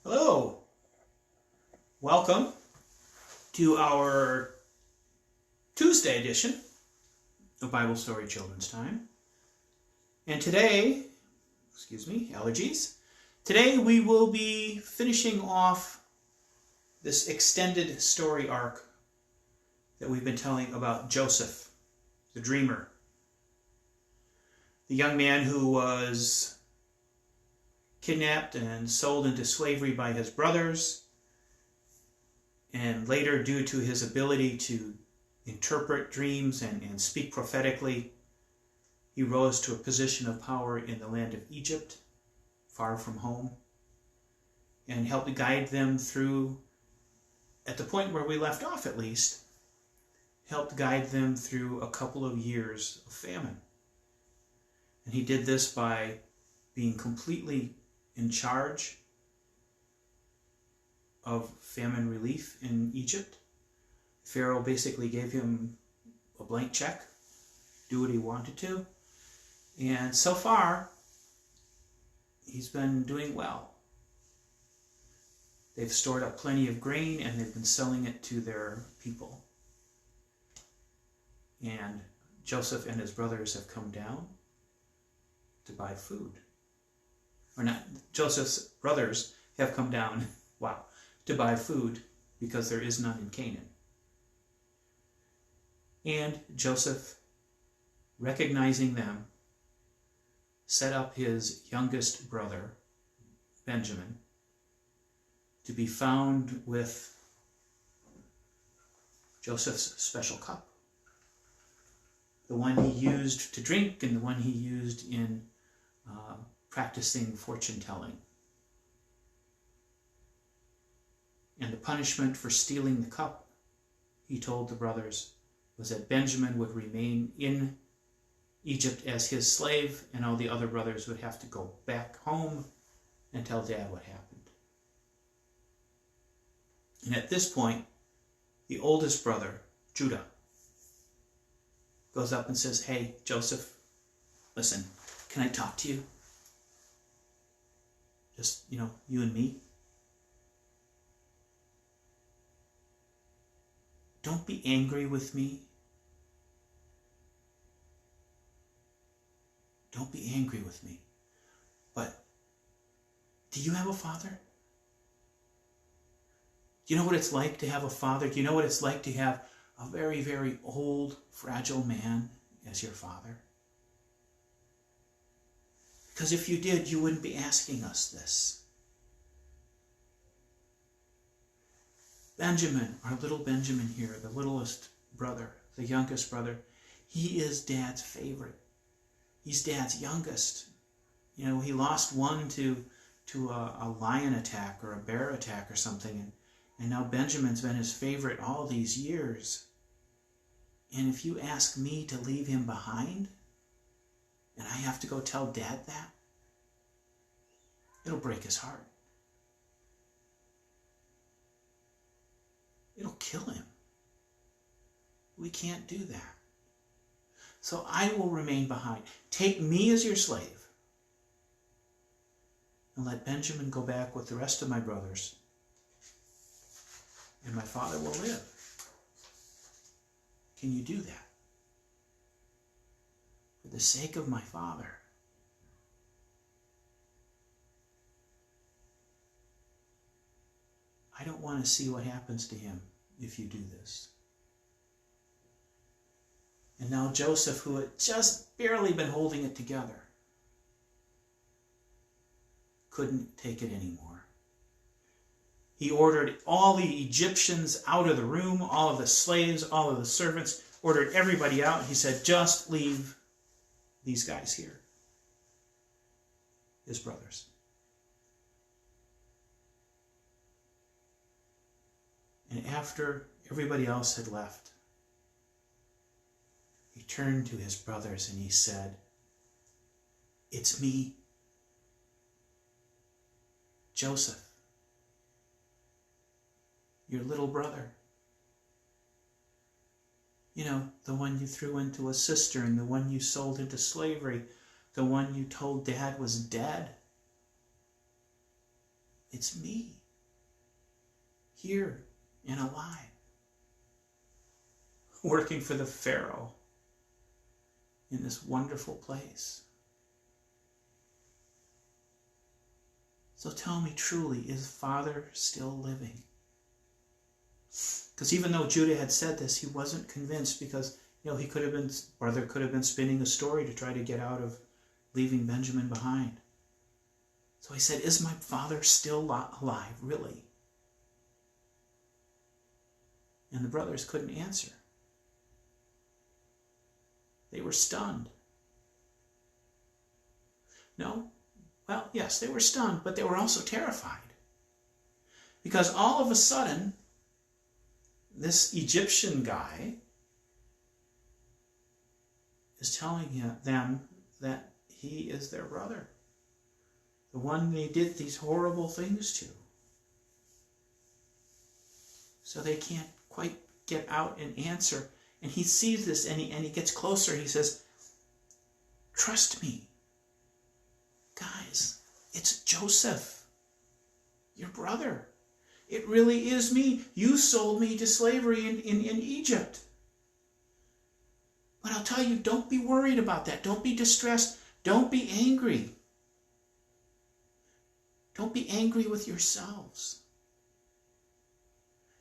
Hello, welcome to our Tuesday edition of Bible Story Children's Time. And today, allergies. Today we will be finishing off this extended story arc that we've been telling about Joseph, the dreamer. The young man who was kidnapped and sold into slavery by his brothers, and later, due to his ability to interpret dreams and speak prophetically, he rose to a position of power in the land of Egypt, far from home, and helped guide them through, at the point where we left off at least, helped guide them through a couple of years of famine. And he did this by being completely in charge of famine relief in Egypt. Pharaoh basically gave him a blank check, do what he wanted to, and so far he's been doing well. They've stored up plenty of grain and they've been selling it to their people. And Joseph and his brothers have come down to buy food. Or not, Joseph's brothers have come down, to buy food because there is none in Canaan. And Joseph, recognizing them, set up his youngest brother, Benjamin, to be found with Joseph's special cup. The one he used to drink and the one he used in practicing fortune-telling. And the punishment for stealing the cup, he told the brothers, was that Benjamin would remain in Egypt as his slave, and all the other brothers would have to go back home and tell Dad what happened. And at this point, the oldest brother, Judah, goes up and says, "Hey, Joseph, listen, can I talk to you? Just, you and me. Don't be angry with me. Don't be angry with me. But do you have a father? Do you know what it's like to have a father? Do you know what it's like to have a very, very old, fragile man as your father? Because if you did, you wouldn't be asking us this." Benjamin, our little Benjamin here, the littlest brother, the youngest brother, he is Dad's favorite. He's Dad's youngest. He lost one to a lion attack or a bear attack or something, and now Benjamin's been his favorite all these years. And if you ask me to leave him behind, and I have to go tell Dad that, it'll break his heart. It'll kill him. We can't do that. So I will remain behind. Take me as your slave, and let Benjamin go back with the rest of my brothers, and my father will live. Can you do that? For the sake of my father. I don't want to see what happens to him if you do this. And now Joseph, who had just barely been holding it together, couldn't take it anymore. He ordered all the Egyptians out of the room, all of the slaves, all of the servants, ordered everybody out. He said, "Just leave these guys here," his brothers. And after everybody else had left, he turned to his brothers and he said, "It's me, Joseph, your little brother. The one you threw into a cistern, the one you sold into slavery, the one you told Dad was dead. It's me." here and alive, working for the Pharaoh in this wonderful place. So tell me truly, is Father still living? Because even though Judah had said this, he wasn't convinced, because brother could have been spinning a story to try to get out of leaving Benjamin behind. So he said, is my father still alive, really? And the brothers couldn't answer. They were stunned. No? Well, yes, they were stunned, but they were also terrified. Because all of a sudden, this Egyptian guy is telling them that he is their brother, the one they did these horrible things to. So they can't quite get out an answer. And he sees this, and he gets closer. He says, trust me. Guys, it's Joseph, your brother. It really is me. You sold me to slavery in Egypt. But I'll tell you, don't be worried about that. Don't be distressed. Don't be angry. Don't be angry with yourselves.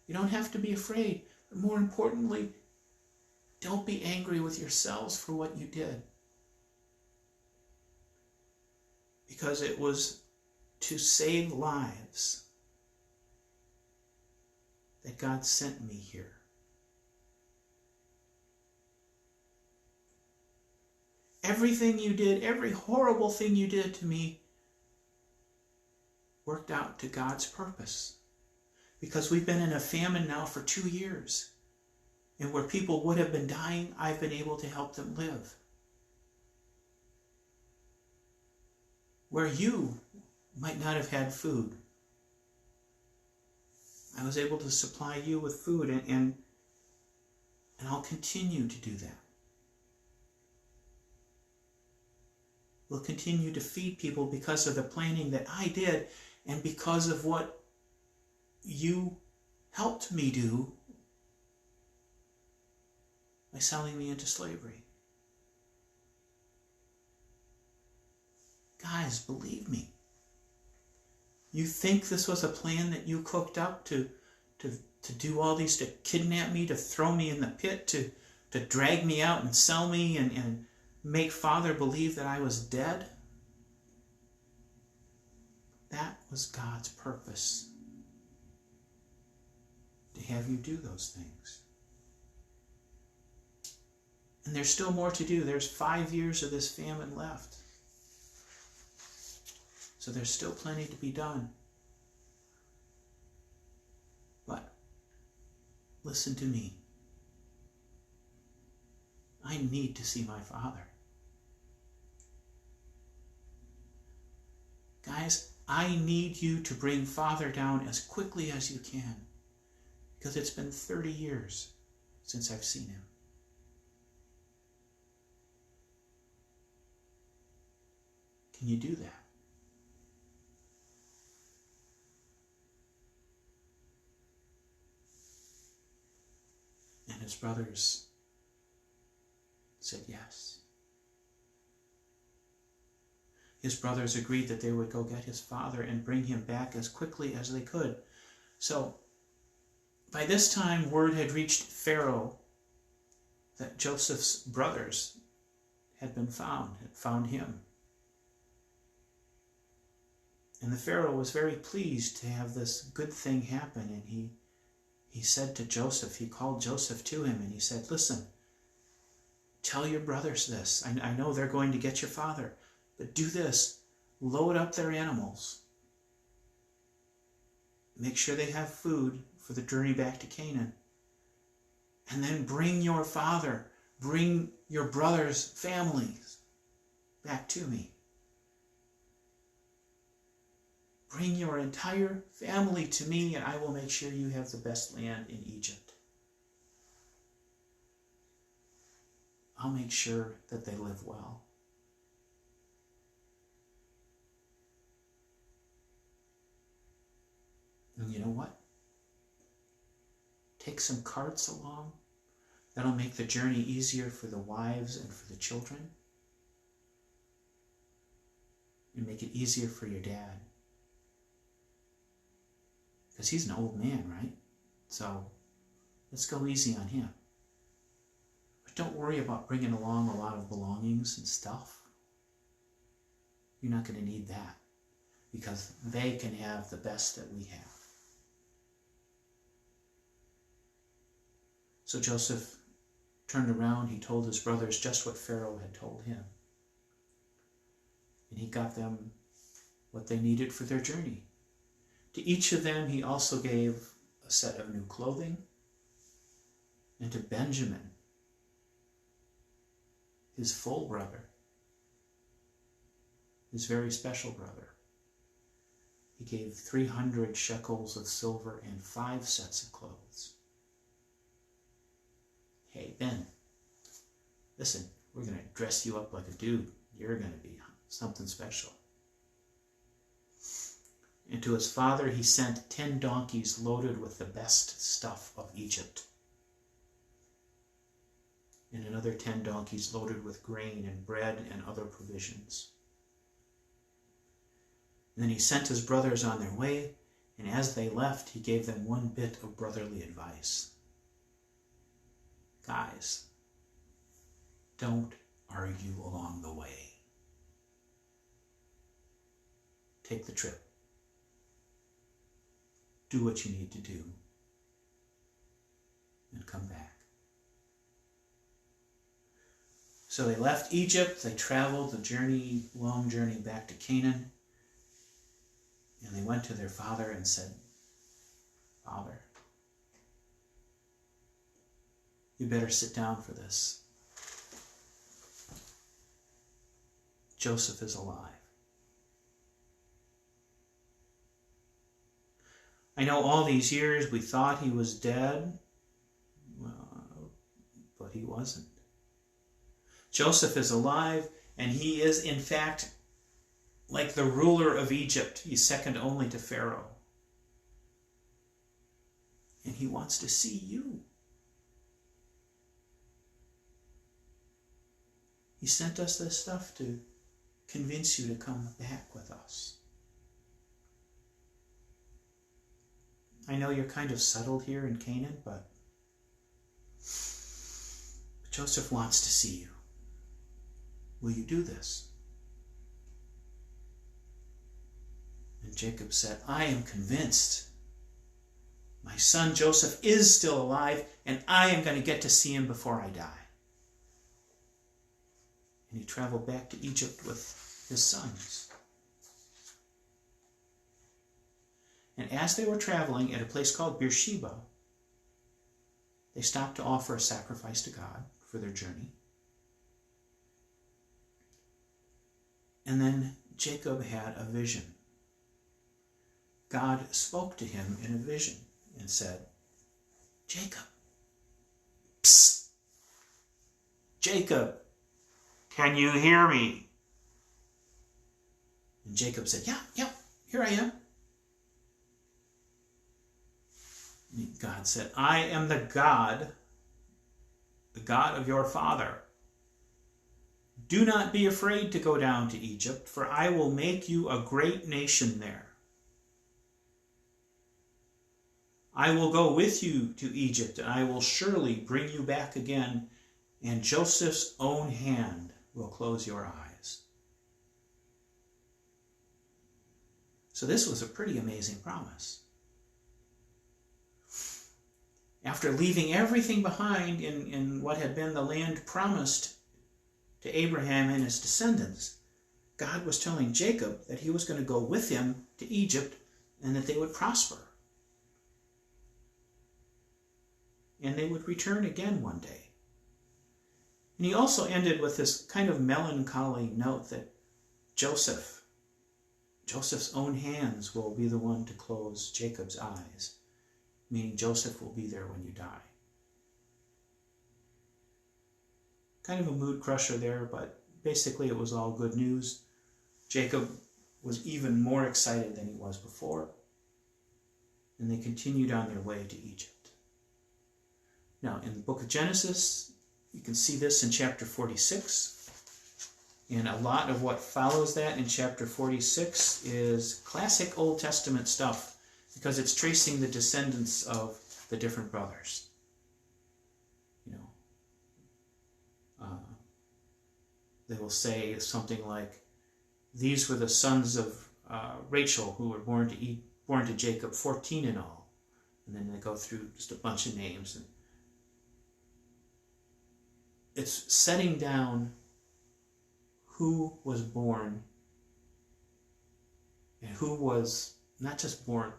You don't have to be afraid. But more importantly, don't be angry with yourselves for what you did. Because it was to save lives that God sent me here. Everything you did, every horrible thing you did to me, worked out to God's purpose. Because we've been in a famine now for 2 years. And where people would have been dying, I've been able to help them live. Where you might not have had food, I was able to supply you with food, and I'll continue to do that. We'll continue to feed people because of the planning that I did, and because of what you helped me do by selling me into slavery. Guys, believe me. You think this was a plan that you cooked up to do all these, to kidnap me, to throw me in the pit, to drag me out and sell me and make Father believe that I was dead? That was God's purpose, to have you do those things. And there's still more to do. There's 5 years of this famine left. So there's still plenty to be done. But listen to me. I need to see my Father. Guys, I need you to bring Father down as quickly as you can, because it's been 30 years since I've seen him. Can you do that? And his brothers said yes. His brothers agreed that they would go get his father and bring him back as quickly as they could. So, by this time, word had reached Pharaoh that Joseph's brothers had found him. And the Pharaoh was very pleased to have this good thing happen, and he said to Joseph, he called Joseph to him, and he said, listen, tell your brothers this. I know they're going to get your father, but do this. Load up their animals. Make sure they have food for the journey back to Canaan. And then bring your father, bring your brothers' families back to me. Bring your entire family to me, and I will make sure you have the best land in Egypt. I'll make sure that they live well. And you know what? Take some carts along. That'll make the journey easier for the wives and for the children. And make it easier for your dad. Because he's an old man, right? So let's go easy on him. But don't worry about bringing along a lot of belongings and stuff. You're not going to need that. Because they can have the best that we have. So Joseph turned around, he told his brothers just what Pharaoh had told him. And he got them what they needed for their journey. To each of them he also gave a set of new clothing. And to Benjamin, his full brother, his very special brother, he gave 300 shekels of silver and 5 sets of clothes. Hey, Ben, listen, we're going to dress you up like a dude. You're going to be something special. And to his father he sent 10 donkeys loaded with the best stuff of Egypt. And another 10 donkeys loaded with grain and bread and other provisions. And then he sent his brothers on their way, and as they left, he gave them one bit of brotherly advice. Guys, don't argue along the way. Take the trip. Do what you need to do, and come back. So they left Egypt, they traveled the long journey back to Canaan, and they went to their father and said, Father, you better sit down for this. Joseph is alive. I know all these years we thought he was dead, but he wasn't. Joseph is alive, and he is in fact like the ruler of Egypt. He's second only to Pharaoh. And he wants to see you. He sent us this stuff to convince you to come back with us. I know you're kind of settled here in Canaan, but Joseph wants to see you. Will you do this? And Jacob said, I am convinced my son Joseph is still alive, and I am going to get to see him before I die. And he traveled back to Egypt with his sons. And as they were traveling at a place called Beersheba, they stopped to offer a sacrifice to God for their journey. And then Jacob had a vision. God spoke to him in a vision and said, Jacob, psst, Jacob, can you hear me? And Jacob said, yeah, here I am. And God said, I am the God of your father. Do not be afraid to go down to Egypt, for I will make you a great nation there. I will go with you to Egypt, and I will surely bring you back again, and Joseph's own hand will close your eyes. So this was a pretty amazing promise. After leaving everything behind in what had been the land promised to Abraham and his descendants, God was telling Jacob that he was going to go with him to Egypt and that they would prosper. And they would return again one day. And he also ended with this kind of melancholy note that Joseph's own hands will be the one to close Jacob's eyes, meaning Joseph will be there when you die. Kind of a mood crusher there, but basically it was all good news. Jacob was even more excited than he was before, and they continued on their way to Egypt. Now, in the book of Genesis, you can see this in chapter 46. And a lot of what follows that in chapter 46 is classic Old Testament stuff, because it's tracing the descendants of the different brothers. They will say something like, these were the sons of Rachel who were born to Jacob, 14 in all. And then they go through just a bunch of names. And it's setting down who was born and who was not just born,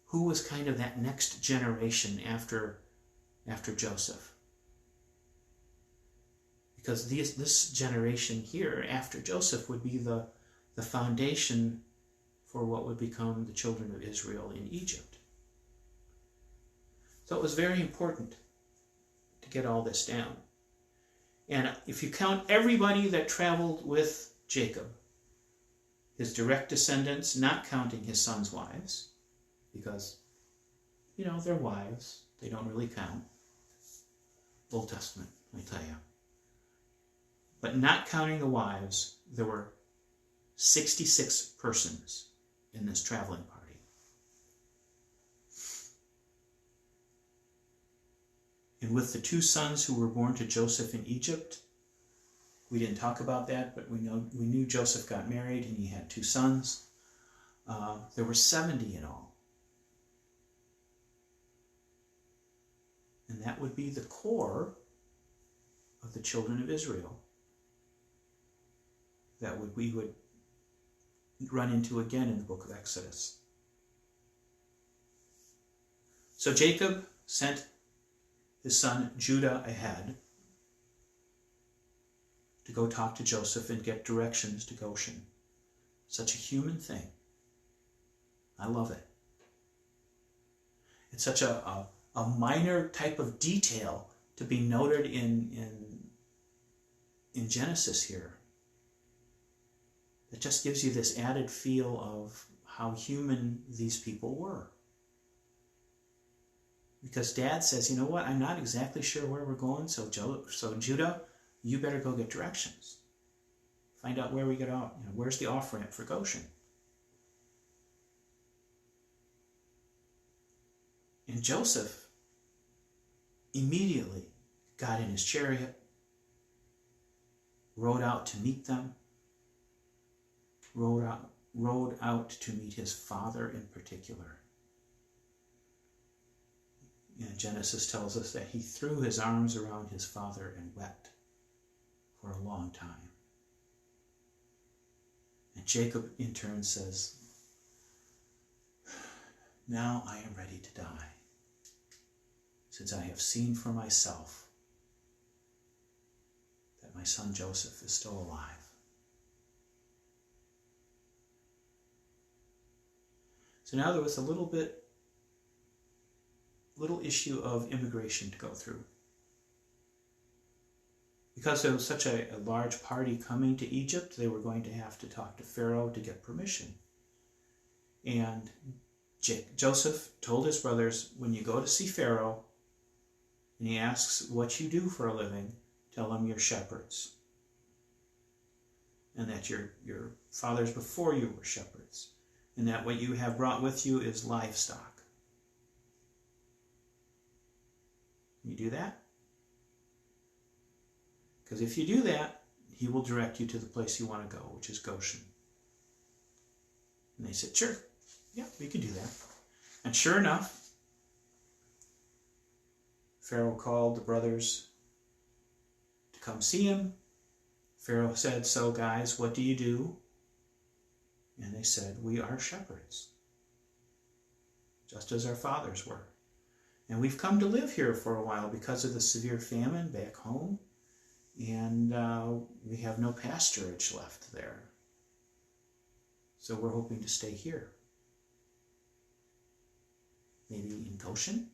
who was kind of that next generation after Joseph. Because this generation here after Joseph would be the foundation for what would become the children of Israel in Egypt. So it was very important to get all this down. And if you count everybody that traveled with Jacob, his direct descendants, not counting his sons' wives, because, they're wives, they don't really count. Old Testament, I tell you. But not counting the wives, there were 66 persons in this traveling party. And with the two sons who were born to Joseph in Egypt, we didn't talk about that, but we knew Joseph got married and he had two sons. There were 70 in all. And that would be the core of the children of Israel that we would run into again in the book of Exodus. So Jacob sent his son Judah ahead to go talk to Joseph and get directions to Goshen. Such a human thing. I love it. It's such a minor type of detail to be noted in Genesis here. It just gives you this added feel of how human these people were. Because Dad says, you know what, I'm not exactly sure where we're going, so Judah, you better go get directions. Find out where we get out. Where's the off-ramp for Goshen? And Joseph immediately got in his chariot, rode out to meet them, rode out to meet his father in particular. And Genesis tells us that he threw his arms around his father and wept for a long time. And Jacob in turn says, now I am ready to die, since I have seen for myself that my son Joseph is still alive. So now there was a little issue of immigration to go through. Because there was such a large party coming to Egypt, they were going to have to talk to Pharaoh to get permission. And Joseph told his brothers, when you go to see Pharaoh and he asks what you do for a living, tell him you're shepherds. And that your fathers before you were shepherds. And that what you have brought with you is livestock. You do that? Because if you do that, he will direct you to the place you want to go, which is Goshen. And they said, sure, yeah, we can do that. And sure enough, Pharaoh called the brothers to come see him. Pharaoh said, so guys, what do you do? And they said, we are shepherds, just as our fathers were. And we've come to live here for a while because of the severe famine back home. And we have no pasturage left there. So we're hoping to stay here. Maybe in Goshen?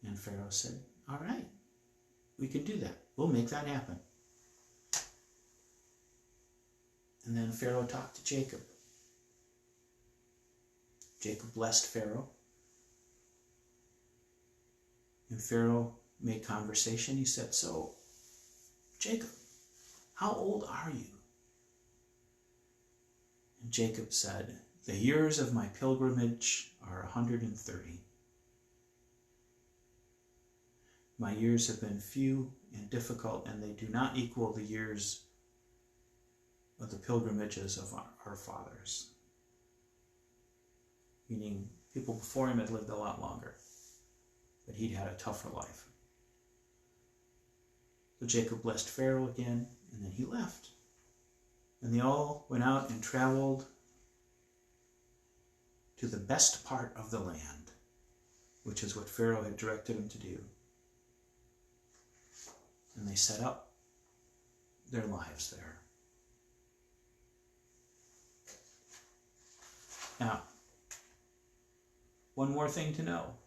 And Pharaoh said, all right, we can do that. We'll make that happen. And then Pharaoh talked to Jacob. Jacob blessed Pharaoh. And Pharaoh made conversation. He said, "So, Jacob, how old are you?" And Jacob said, "The years of my pilgrimage are 130. My years have been few and difficult, and they do not equal the years of the pilgrimages of our fathers." Meaning, people before him had lived a lot longer, but he'd had a tougher life. So Jacob blessed Pharaoh again, and then he left. And they all went out and traveled to the best part of the land, which is what Pharaoh had directed them to do. And they set up their lives there. Now, one more thing to know.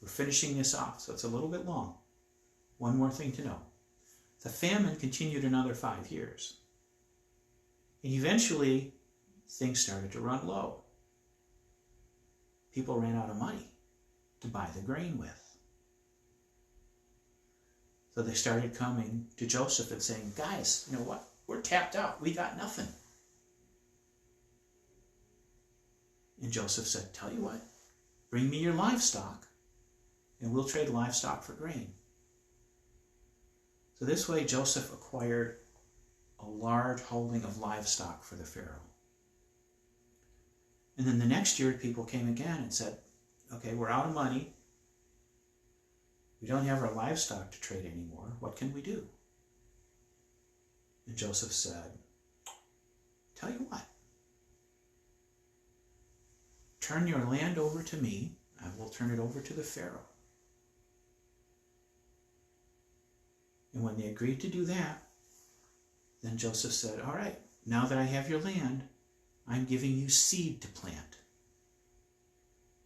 We're finishing this off, so it's a little bit long. One more thing to know. The famine continued another 5 years. And eventually, things started to run low. People ran out of money to buy the grain with. So they started coming to Joseph and saying, "Guys, you know what? We're tapped out. We got nothing." And Joseph said, "Tell you what, bring me your livestock, and we'll trade livestock for grain." So this way, Joseph acquired a large holding of livestock for the Pharaoh. And then the next year, people came again and said, "Okay, we're out of money. We don't have our livestock to trade anymore. What can we do?" And Joseph said, "Tell you what, turn your land over to me. I will turn it over to the Pharaoh." And when they agreed to do that, then Joseph said, "All right, now that I have your land, I'm giving you seed to plant.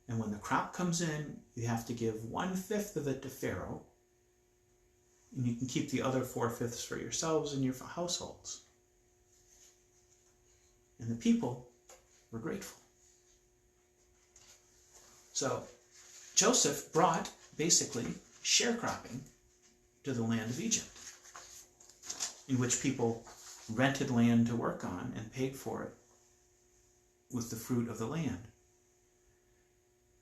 And when the crop comes in, you have to give 1/5 of it to Pharaoh, and you can keep the other 4/5 for yourselves and your households." And the people were grateful. So Joseph brought basically sharecropping to the land of Egypt, in which people rented land to work on and paid for it with the fruit of the land.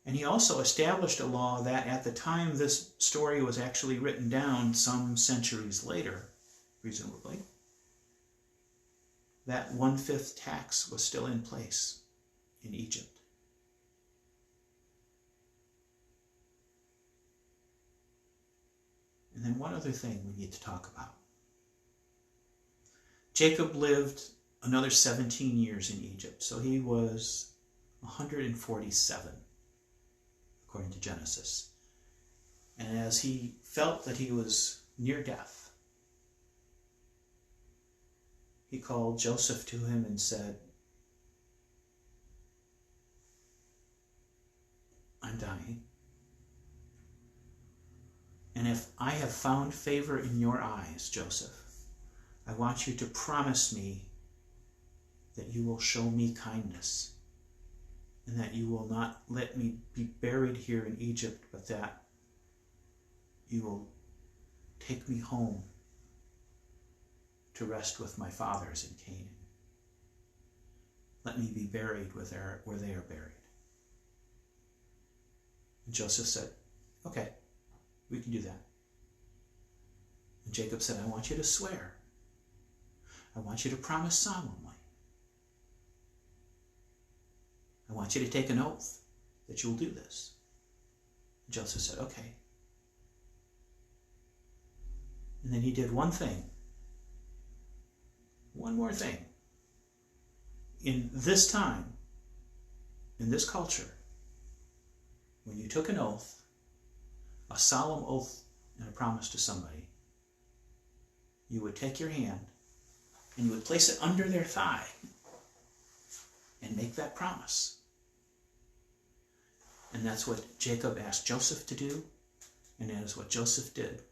And he also established a law that at the time this story was actually written down, some centuries later, presumably, that 1/5 tax was still in place in Egypt. And then one other thing we need to talk about. Jacob lived another 17 years in Egypt, so he was 147, according to Genesis. And as he felt that he was near death, he called Joseph to him and said, "I'm dying. And if I have found favor in your eyes, Joseph, I want you to promise me that you will show me kindness and that you will not let me be buried here in Egypt, but that you will take me home to rest with my fathers in Canaan. Let me be buried where they are buried." And Joseph said, "Okay, we can do that." And Jacob said, "I want you to swear. I want you to promise solemnly. I want you to take an oath that you will do this." And Joseph said, "Okay." And then he did one thing. One more thing. In this time, in this culture, when you took an oath, a solemn oath and a promise to somebody, you would take your hand and you would place it under their thigh and make that promise. And that's what Jacob asked Joseph to do, and that is what Joseph did.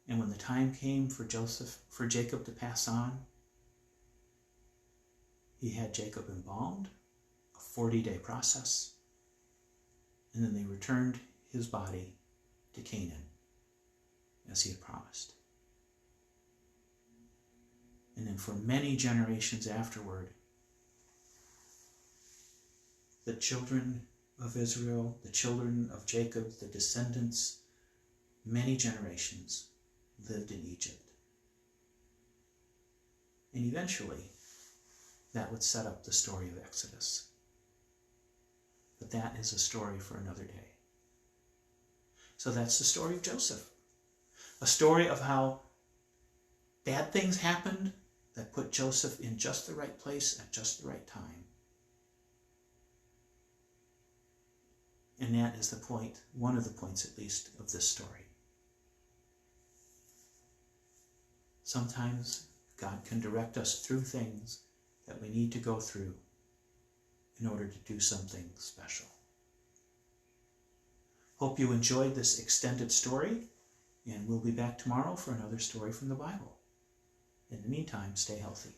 And when the time came for Jacob to pass on, he had Jacob embalmed, a 40-day process, and then they returned his body to Canaan, as he had promised. And then for many generations afterward, the children of Israel, the children of Jacob, the descendants, many generations lived in Egypt. And eventually, that would set up the story of Exodus. But that is a story for another day. So that's the story of Joseph. A story of how bad things happened that put Joseph in just the right place at just the right time. And that is the point, one of the points at least, of this story. Sometimes God can direct us through things that we need to go through in order to do something special. Hope you enjoyed this extended story, and we'll be back tomorrow for another story from the Bible. In the meantime, stay healthy.